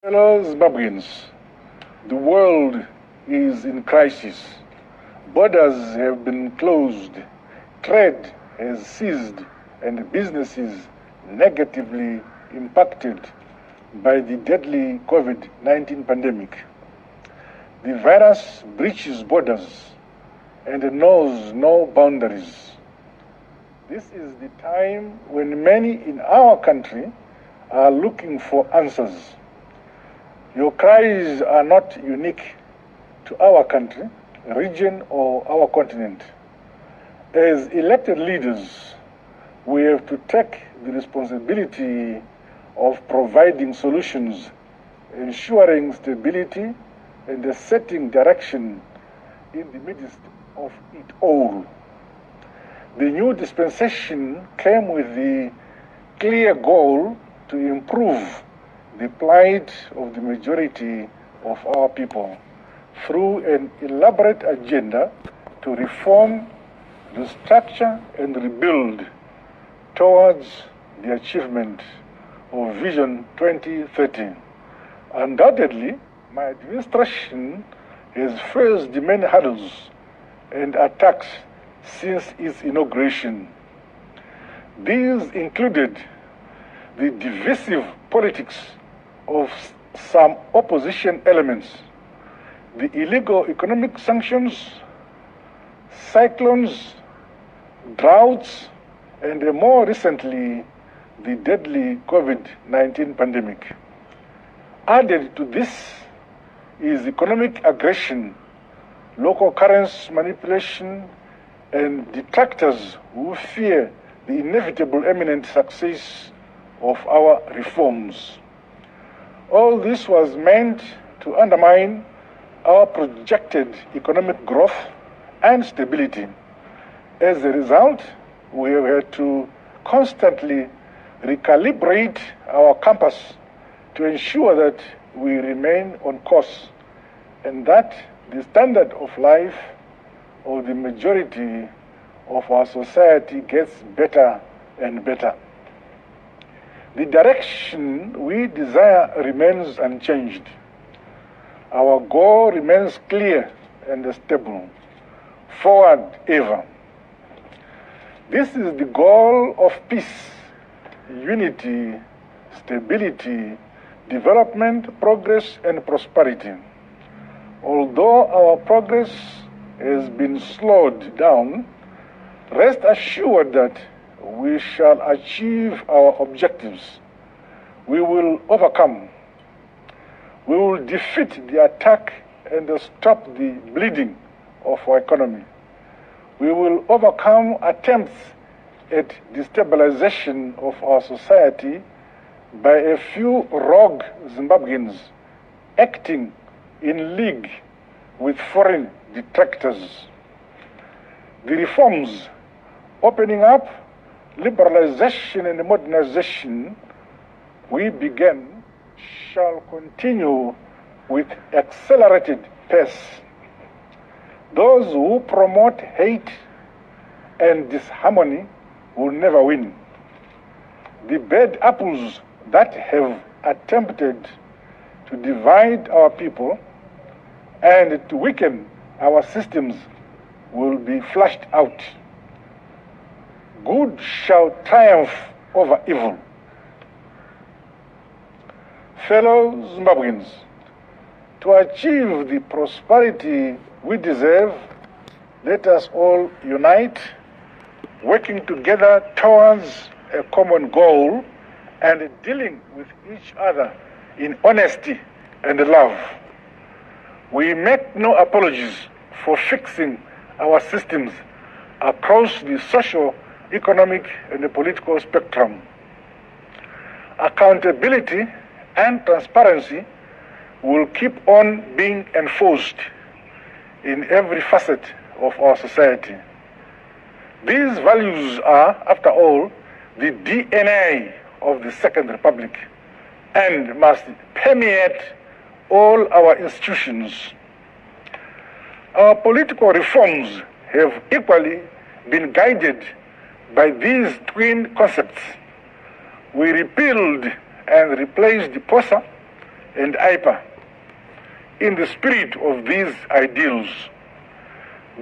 Fellow Zimbabweans, the world is in crisis. Borders have been closed, trade has ceased, and businesses negatively impacted by the deadly COVID-19 pandemic. The virus breaches borders and knows no boundaries. This is the time when many in our country are looking for answers. Your cries are not unique to our country, region, or our continent. As elected leaders, we have to take the responsibility of providing solutions, ensuring stability, and setting direction in the midst of it all. The new dispensation came with the clear goal to improve the plight of the majority of our people through an elaborate agenda to reform, restructure, and rebuild towards the achievement of Vision 2030. Undoubtedly, my administration has faced the many hurdles and attacks since its inauguration. These included the divisive politics of some opposition elements, the illegal economic sanctions, cyclones, droughts, and more recently, the deadly COVID-19 pandemic. Added to this is economic aggression, local currency manipulation, and detractors who fear the inevitable imminent success of our reforms. All this was meant to undermine our projected economic growth and stability. As a result, we have had to constantly recalibrate our compass to ensure that we remain on course and that the standard of life of the majority of our society gets better and better. The direction we desire remains unchanged. Our goal remains clear and stable, forward ever. This is the goal of peace, unity, stability, development, progress, and prosperity. Although our progress has been slowed down, rest assured that we shall achieve our objectives. We will overcome. We will defeat the attack and stop the bleeding of our economy. We will overcome attempts at destabilization of our society by a few rogue Zimbabweans acting in league with foreign detractors. The reforms, opening up, liberalization and modernization we began shall continue with accelerated pace. Those who promote hate and disharmony will never win. The bad apples that have attempted to divide our people and to weaken our systems will be flushed out. Good shall triumph over evil. Fellow Zimbabweans, to achieve the prosperity we deserve, let us all unite, working together towards a common goal and dealing with each other in honesty and love. We make no apologies for fixing our systems across the social, economic, and the political spectrum. Accountability and transparency will keep on being enforced in every facet of our society. These values are, after all, the DNA of the Second Republic and must permeate all our institutions. Our political reforms have equally been guided by these twin concepts. We repealed and replaced the POSA and IPA. In the spirit of these ideals,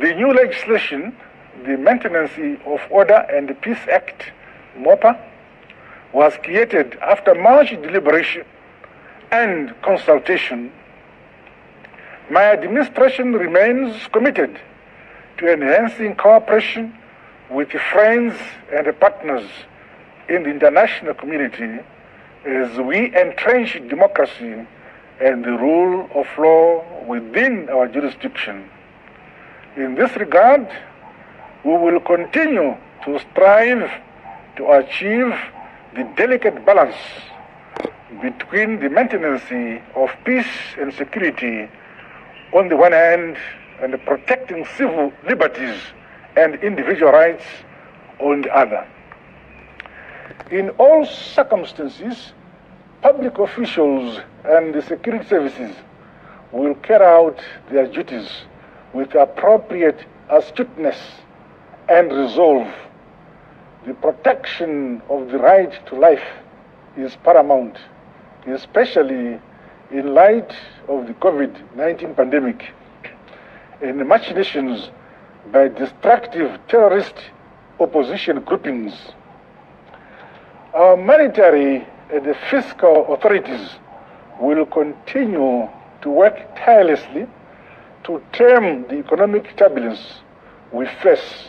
the new legislation, the Maintenance of Order and Peace Act, MOPA, was created after much deliberation and consultation. My administration remains committed to enhancing cooperation with friends and partners in the international community as we entrench democracy and the rule of law within our jurisdiction. In this regard, we will continue to strive to achieve the delicate balance between the maintenance of peace and security on the one hand and protecting civil liberties and individual rights on the other. In all circumstances, public officials and the security services will carry out their duties with appropriate astuteness and resolve. The protection of the right to life is paramount, especially in light of the COVID-19 pandemic and the machinations by destructive terrorist opposition groupings. Our monetary and fiscal authorities will continue to work tirelessly to tame the economic turbulence we face.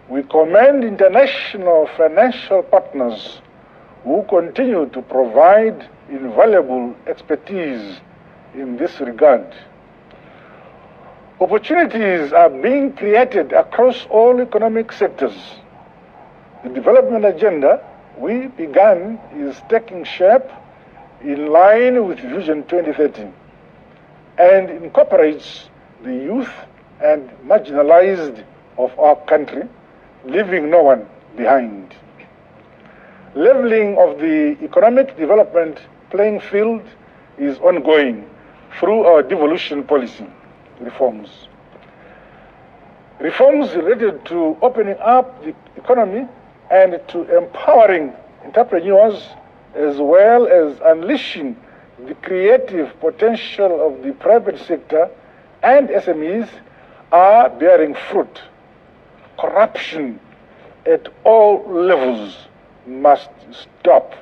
We commend international financial partners who continue to provide invaluable expertise in this regard. Opportunities are being created across all economic sectors. The development agenda we began is taking shape in line with Vision 2030 and incorporates the youth and marginalized of our country, leaving no one behind. Leveling of the economic development playing field is ongoing through our devolution policy reforms. Reforms related to opening up the economy and to empowering entrepreneurs as well as unleashing the creative potential of the private sector and SMEs are bearing fruit. Corruption at all levels must stop.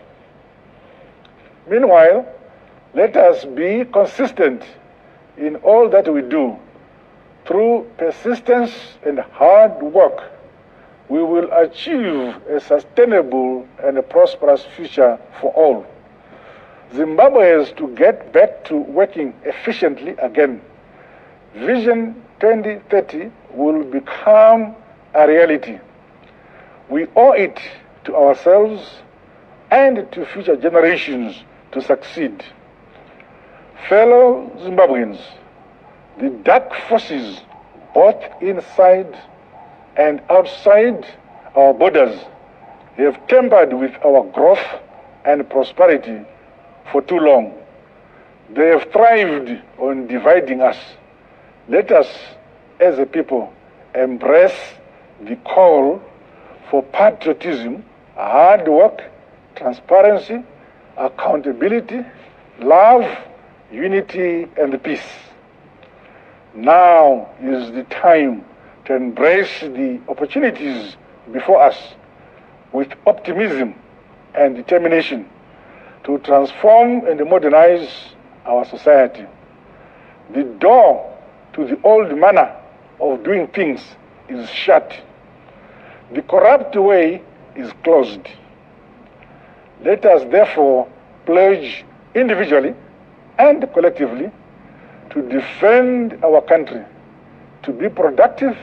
Meanwhile, let us be consistent in all that we do. Through persistence and hard work, we will achieve a sustainable and a prosperous future for all. Zimbabwe has to get back to working efficiently again. Vision 2030 will become a reality. We owe it to ourselves and to future generations to succeed. Fellow Zimbabweans, the dark forces, both inside and outside our borders, have tampered with our growth and prosperity for too long. They have thrived on dividing us. Let us, as a people, embrace the call for patriotism, hard work, transparency, accountability, love, unity, and peace. Now is the time to embrace the opportunities before us with optimism and determination to transform and modernize our society. The door to the old manner of doing things is shut. The corrupt way is closed. Let us therefore pledge individually and collectively to defend our country, to be productive,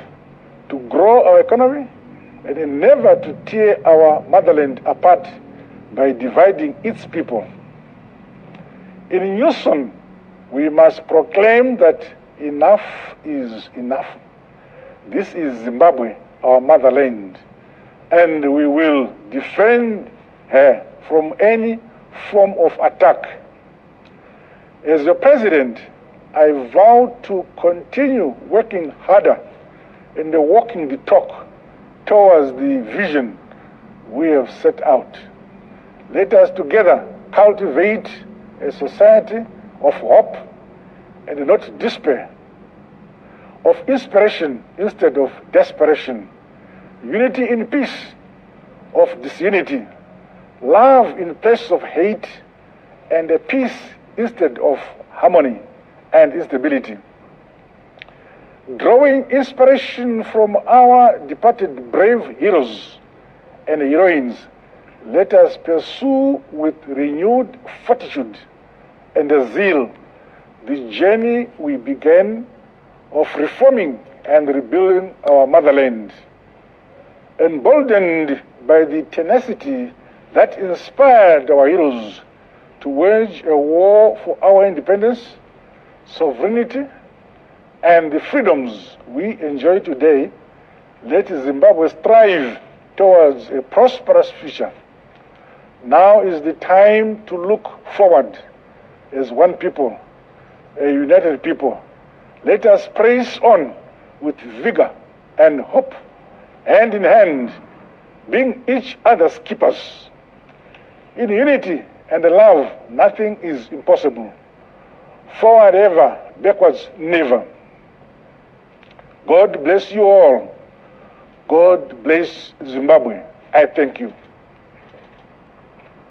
to grow our economy, and never to tear our motherland apart by dividing its people. In unison, we must proclaim that enough is enough. This is Zimbabwe, our motherland, and we will defend her from any form of attack. As your president, I vow to continue working harder and walking the talk towards the vision we have set out. Let us together cultivate a society of hope and not despair, of inspiration instead of desperation, unity in peace of disunity, love in place of hate, and a peace instead of harmony and instability. Drawing inspiration from our departed brave heroes and heroines, let us pursue with renewed fortitude and zeal the journey we began of reforming and rebuilding our motherland. Emboldened by the tenacity that inspired our heroes to wage a war for our independence, sovereignty, and the freedoms we enjoy today, let Zimbabwe strive towards a prosperous future. Now is the time to look forward as one people, a united people. Let us press on with vigor and hope, hand in hand, being each other's keepers. In unity and love, nothing is impossible. Forward ever, backwards never. God bless you all. God bless Zimbabwe. I thank you.